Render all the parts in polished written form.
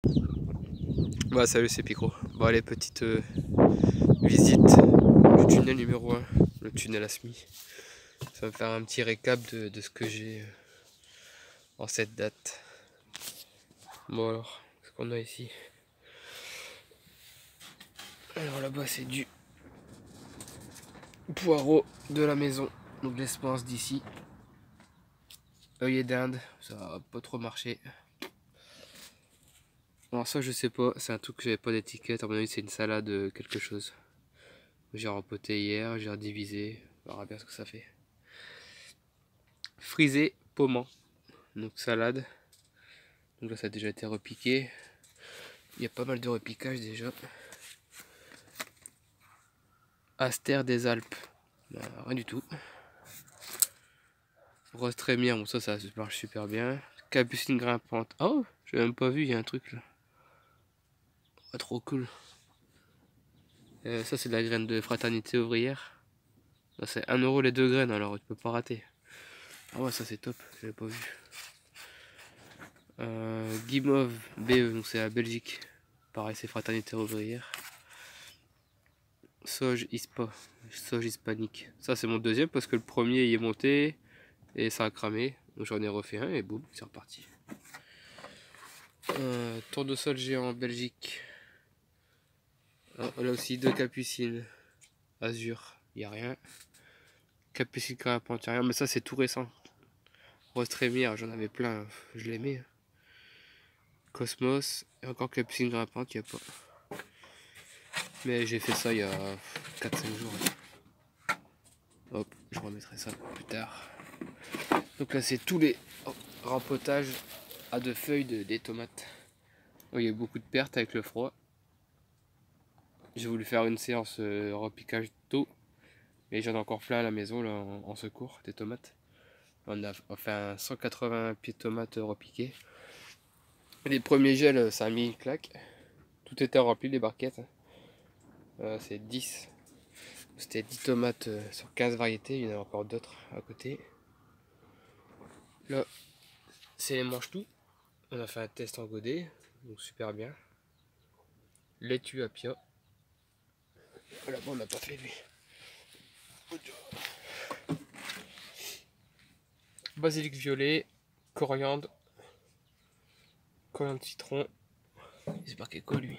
Bah salut, c'est Picro. Bon allez, petite visite du tunnel numéro 1, le tunnel Asmi. Ça va me faire un petit récap de ce que j'ai en cette date. Bon alors, ce qu'on a ici. Alors là-bas c'est du poireau de la maison, donc l'espance d'ici. Œillet d'Inde, ça va pas trop marcher. Alors ça je sais pas, c'est un truc que j'avais pas d'étiquette, à mon avis c'est une salade quelque chose. J'ai rempoté hier, j'ai redivisé, on verra bien ce que ça fait. Frisé pommant, donc salade. Donc là ça a déjà été repiqué. Il y a pas mal de repiquage déjà. Astère des Alpes, bah, rien du tout. Rose trémière, bon ça marche super bien. Capucine grimpante, oh j'ai même pas vu, il y a un truc là. Oh, trop cool. Ça c'est de la graine de fraternité ouvrière. C'est 1 € les 2 graines, alors tu peux pas rater. Ah ouais, ça c'est top, j'avais pas vu. Guimauve BE, donc c'est la Belgique. Pareil, c'est fraternité ouvrière. Sauge Ispa, Sauge hispanique. Ça c'est mon deuxième parce que le premier il est monté et ça a cramé. Donc j'en ai refait un et boum, c'est reparti. Tournesol géant en Belgique. Là aussi 2 capucines. Azur, il n'y a rien. Capucine grimpante, rien. Mais ça c'est tout récent. Rose trémière, j'en avais plein, je l'aimais. Cosmos, et encore capucine grimpante, il n'y a pas. Mais j'ai fait ça il y a 4-5 jours. Hop, je remettrai ça plus tard. Donc là c'est tous les rempotages à 2 feuilles des tomates. Oh, il y a beaucoup de pertes avec le froid. J'ai voulu faire une séance repiquage tôt. Mais j'en ai encore plein à la maison là, en secours, des tomates. On a fait un 180 pieds de tomates repiqués. Les premiers gels, ça a mis une claque. Tout était rempli, les barquettes. C'est 10. C'était 10 tomates sur 15 variétés. Il y en a encore d'autres à côté. Là, c'est les mange-tout. On a fait un test en godet. Donc super bien. Laitue à pia. Là-bas, on n'a pas fait lui. Basilic violet. Coriandre. Coriandre citron. C'est marqué quoi lui?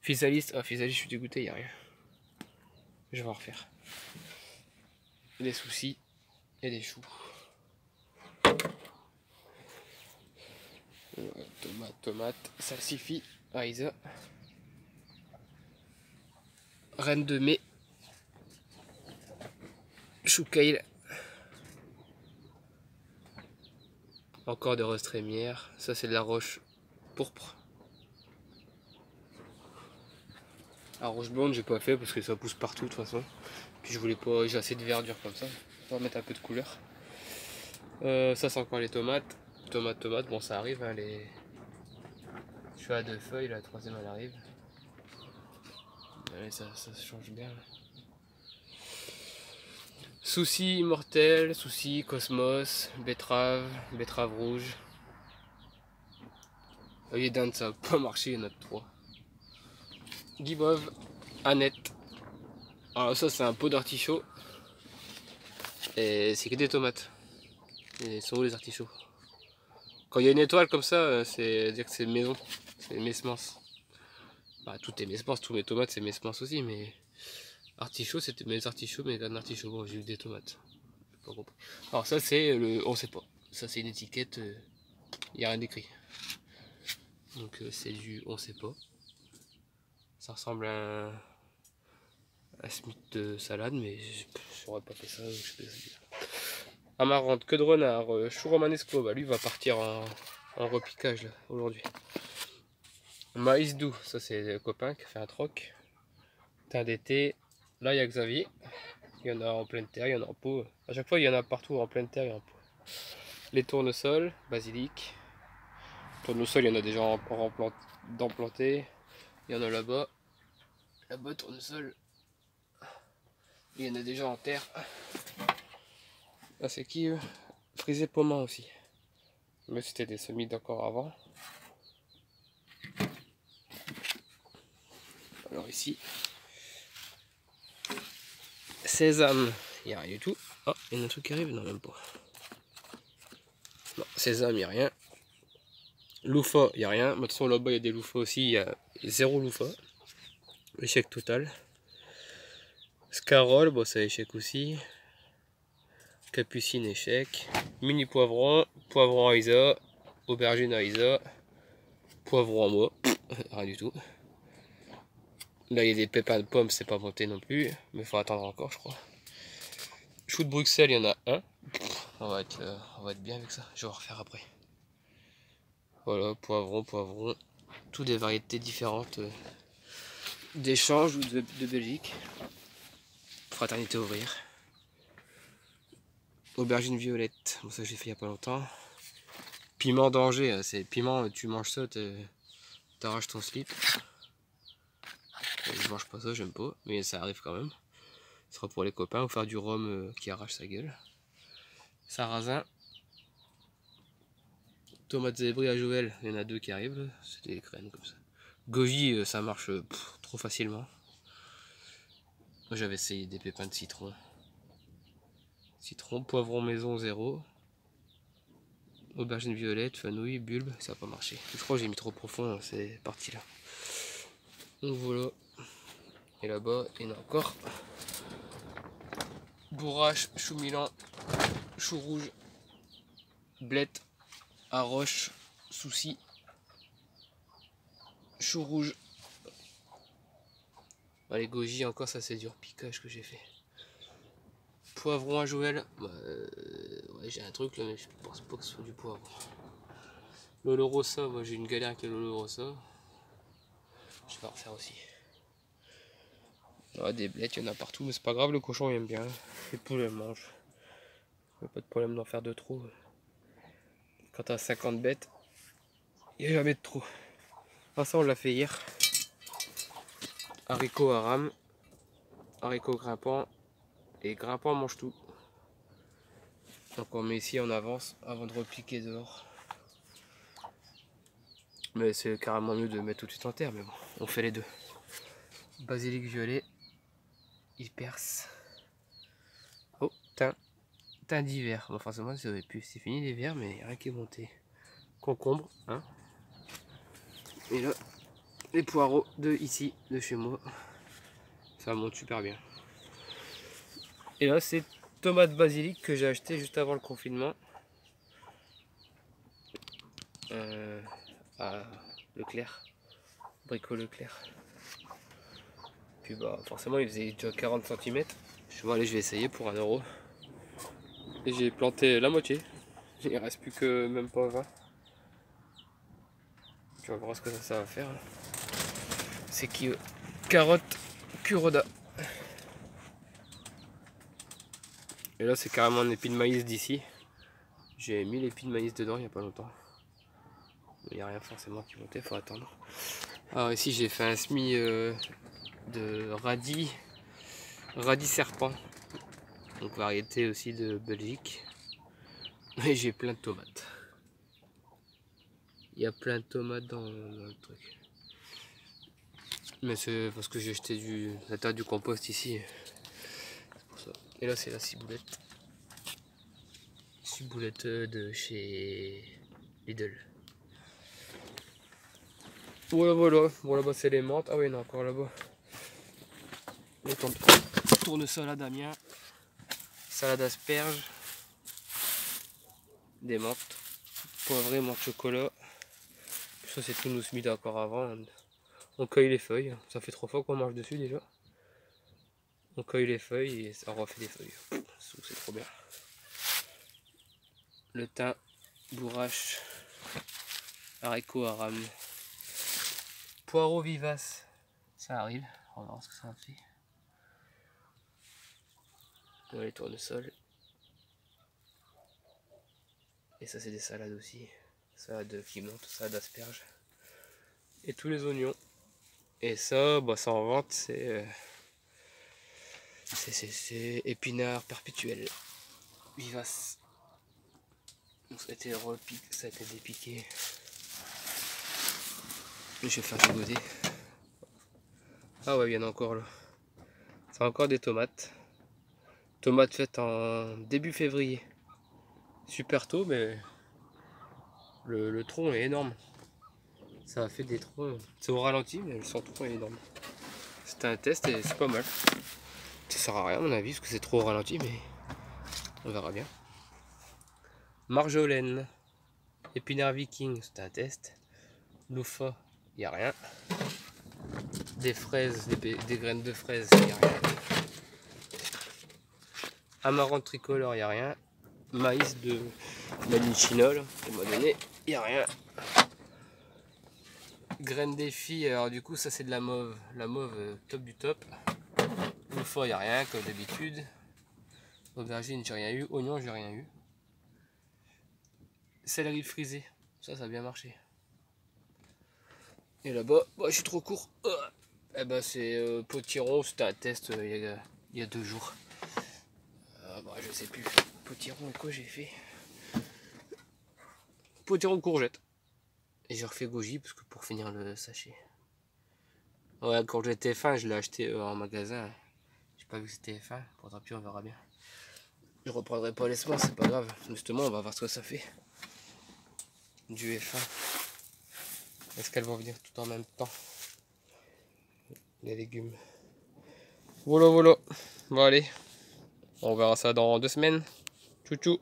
Physalis. Ah, Physalis, je suis dégoûté, il n'y a rien. Je vais en refaire. Des soucis et des choux. Tomate, salsifis, Aïsa. Reine de mai. Chou kale. Encore de rose trémière. Ça c'est de la roche pourpre. La roche blonde j'ai pas fait parce que ça pousse partout de toute façon. Puis je voulais pas, j'ai assez de verdure comme ça. On va mettre un peu de couleur. Ça c'est encore les tomates. Tomate, bon ça arrive hein, les. Je suis à 2 feuilles, la troisième elle arrive. Allez, ça change bien. Là. Souci immortel, souci cosmos, betterave rouge. Œillet d'Inde ça n'a pas marché, il y en a 3. Guimauve, Annette. Alors ça c'est un pot d'artichaut. Et c'est que des tomates. Et sont où les artichauts? Quand il y a une étoile comme ça, c'est dire que c'est maison. C'est mes semences. Bah tout est mes semences, tous mes tomates c'est mes semences aussi, mais artichaut c'était mes artichauts, mais un artichaut, bon j'ai eu des tomates. Pas compris. Alors ça c'est le. On sait pas. Ça c'est une étiquette, il n'y a rien d'écrit. Donc c'est du on sait pas. Ça ressemble à un smith de salade, mais je saurais pas fait ça. Je sais pas. Amarante, queue de renard, chou romanesco, bah lui va partir en repiquage là aujourd'hui. Maïs doux, ça c'est le copain qui fait un troc. Teint d'été, là il y a Xavier. Il y en a en pleine terre, il y en a en pot. À chaque fois il y en a partout en pleine terre et en pot. Les tournesols, basilic. Tournesol, il y en a déjà d'emplantés. Il y en a là-bas. Là-bas, tournesol. Il y en a déjà en terre. Là, c'est qui eux? Frisé pommant aussi. Mais c'était des semis d'encore avant. ici, sésame, il n'y a rien du tout. Oh, il y a un truc qui arrive, non même pas. Non, sésame, il n'y a rien. Loufa, il n'y a rien. De toute façon, là-bas, il y a des loufas aussi. Il y a 0 loufa. Échec total. Scarole, bon, c'est échec aussi. Capucine, échec. Mini poivron. Poivron à Isa. Aubergine à Isa. Poivron à moi. Rien du tout. Là, il y a des pépins de pommes, c'est pas monté non plus. Mais il faut attendre encore, je crois. Chou de Bruxelles, il y en a un. On va être bien avec ça. Je vais refaire après. Voilà, poivron. Toutes des variétés différentes d'échange ou de Belgique. Fraternité ouvrière. Aubergine violette. Bon, ça, j'ai fait il y a pas longtemps. Piment d'Angers. C'est piment, tu manges ça, t'arraches ton slip. Je mange pas ça, j'aime pas. Mais ça arrive quand même. Ce sera pour les copains ou faire du rhum qui arrache sa gueule. Sarrasin. Tomates zébrées à Joël, il y en a 2 qui arrivent, c'est des graines comme ça. Goji, ça marche trop facilement. Moi j'avais essayé des pépins de citron. Citron, poivron maison 0. Aubergine violette, fenouil, bulbe, ça n'a pas marché. Je crois que j'ai mis trop profond, c'est parti là. Donc voilà. Et là-bas, il y en a encore. Bourrache, chou milan, chou rouge, blette, arroche, souci, chou rouge. Les goji encore, ça c'est dur piquage que j'ai fait. Poivron à Joël, ouais, j'ai un truc là mais je pense pas que ce soit du poivron. Lolo Rossa, moi j'ai une galère avec le Lolo Rossa. Je vais en refaire aussi. Ouais, des blettes, il y en a partout, mais c'est pas grave, le cochon il aime bien. Les poules elles mangent. Il n'y a pas de problème d'en faire de trop. Quand t'as 50 bêtes, il n'y a jamais de trop. Ah, ça on l'a fait hier. Haricots à rame, haricots grimpants, et grimpants mange tout. Donc on met ici en avance avant de repliquer dehors. Mais c'est carrément mieux de mettre tout de suite en terre, mais bon, on fait les deux. Basilic violet, il perce. Oh, thym d'hiver. Bon, forcément, ça aurait pu. C'est fini l'hiver, mais il n'y a rien qui est monté. Concombre, hein. Et là, les poireaux de ici, de chez moi. Ça monte super bien. Et là, c'est tomates basilic que j'ai acheté juste avant le confinement. À Leclerc. Brico Leclerc. Puis bah, forcément, il faisait déjà 40 cm. Je suis bon, allez, je vais essayer pour 1 €. Et j'ai planté la moitié. Il ne reste plus que même pas 20. Tu vas voir ce que ça va faire. C'est qui carotte Kuroda. Et là c'est carrément un épi de maïs d'ici. J'ai mis l'épi de maïs dedans il n'y a pas longtemps. Il n'y a rien forcément qui montait, faut attendre. Alors ici j'ai fait un semis de radis serpent. Donc variété aussi de Belgique. Et j'ai plein de tomates. Il y a plein de tomates dans le truc. Mais c'est parce que j'ai jeté la terre du compost ici. C'est pour ça. Et là c'est la ciboulette. Ciboulette de chez Lidl. Voilà. Bon là-bas c'est les menthes. Ah oui, il y en a encore là-bas. Les tournesol à Damien. Salade asperge. Des menthes. Poivrée, menthe chocolat. Ça c'est tout nous mis d'accord avant. On cueille les feuilles. Ça fait 3 fois qu'on marche dessus déjà. On cueille les feuilles et ça refait des feuilles. C'est trop bien. Le thym, bourrache, haricots à rame, poireaux vivaces. Ça arrive. On va voir ce que ça fait. Ouais, les tournesols. Et ça c'est des salades aussi. Salade qui monte, salade d'asperges. Et tous les oignons. Et ça, bah, ça en vente, c'est épinards perpétuel. Vivace. Donc ça a été dépiqué. Je vais faire chigoter. Ah ouais, il y en a encore là. C'est encore des tomates. Tomates faites en début février. Super tôt, mais le tronc est énorme. Ça a fait des troncs. C'est au ralenti, mais son tronc est énorme. C'était un test et c'est pas mal. Ça sert à rien à mon avis, parce que c'est trop au ralenti, mais on verra bien. Marjolaine. Épinard viking, c'était un test. Loufa, il n'y a rien. Des fraises, des graines de fraises, il n'y a rien. Amarante tricolore, il n'y a rien. Maïs de Malichinol, on m'a donné, il n'y a rien. Graines des filles, alors du coup ça c'est de la mauve. La mauve top du top. Loufa, il n'y a rien comme d'habitude. Aubergine, j'ai rien eu. Oignon, j'ai rien eu. Céleri frisé, ça a bien marché. Et là-bas, bah, je suis trop court. Eh ben c'est potiron, c'était un test il y a 2 jours. Bah, je sais plus. Potiron et quoi j'ai fait? Potiron courgette. Et j'ai refait goji parce que pour finir le sachet. Ouais, courgette TF1, je l'ai acheté en magasin. J'ai pas vu que c'était F1. Bon, tant pis, on verra bien. Je reprendrai pas les semences, c'est pas grave. Justement, on va voir ce que ça fait. Du F1. Est-ce qu'elles vont venir tout en même temps? Les légumes. Voilà, voilà. Bon, allez. On verra ça dans 2 semaines. Tchou tchou.